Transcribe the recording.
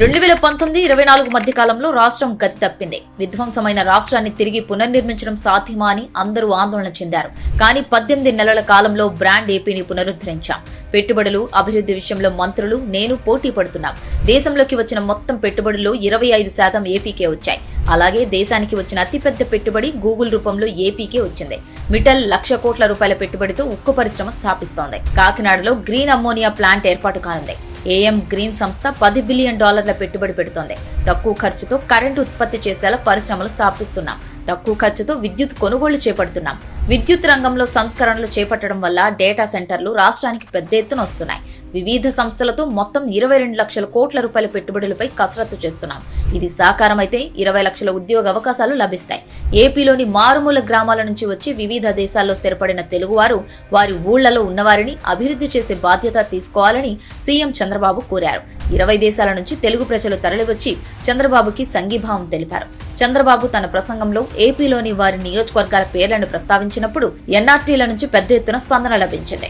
2019-24 మధ్య కాలంలో రాష్ట్రం గతి తప్పింది. విధ్వంసమైన రాష్ట్రాన్ని తిరిగి పునర్నిర్మించడం సాధ్యమా అని అందరూ ఆందోళన చెందారు. కానీ 18 నెలల కాలంలో బ్రాండ్ ఏపీని పునరుద్ధరించాం. పెట్టుబడులు, అభివృద్ధి విషయంలో మంత్రులు, నేను పోటీ పడుతున్నాం. దేశంలోకి వచ్చిన మొత్తం పెట్టుబడుల్లో 25% ఏపీకే వచ్చాయి. అలాగే దేశానికి వచ్చిన అతిపెద్ద పెట్టుబడి గూగుల్ రూపంలో ఏపీకే వచ్చింది. మిటల్ 1,00,000 కోట్ల రూపాయల పెట్టుబడితో ఉక్కు పరిశ్రమ స్థాపిస్తోంది. కాకినాడలో గ్రీన్ అమ్మోనియా ప్లాంట్ ఏర్పాటు కానుంది. ఏఎం గ్రీన్ సంస్థ $10 బిలియన్ పెట్టుబడి పెడుతోంది. తక్కువ ఖర్చుతో కరెంటు ఉత్పత్తి చేసేలా పరిశ్రమలు స్థాపిస్తున్నాం. తక్కువ ఖర్చుతో విద్యుత్ కొనుగోళ్లు చేపడుతున్నాం. విద్యుత్ రంగంలో సంస్కరణలు చేపట్టడం వల్ల డేటా సెంటర్లు రాష్ట్రానికి పెద్ద ఎత్తున వస్తున్నాయి. వివిధ సంస్థలతో మొత్తం 22 లక్షల కోట్ల రూపాయల పెట్టుబడులపై కసరత్తు చేస్తున్నాం. ఇది సాకారమైతే 20 లక్షల ఉద్యోగ అవకాశాలు లభిస్తాయి. ఏపీలోని మారుమూల గ్రామాల నుంచి వచ్చి వివిధ దేశాల్లో స్థిరపడిన తెలుగువారు వారి ఊళ్లలో ఉన్నవారిని అభివృద్ధి చేసే బాధ్యత తీసుకోవాలని సీఎం చంద్రబాబు కోరారు. 20 దేశాల నుంచి తెలుగు ప్రజలు తరలివచ్చి చంద్రబాబుకి సంఘీభావం తెలిపారు. చంద్రబాబు తన ప్రసంగంలో ఏపీలోని వారి నియోజకవర్గాల పేర్లను ప్రస్తావించినప్పుడు ఎన్ఆర్టీల నుంచి పెద్ద ఎత్తున స్పందన లభించింది.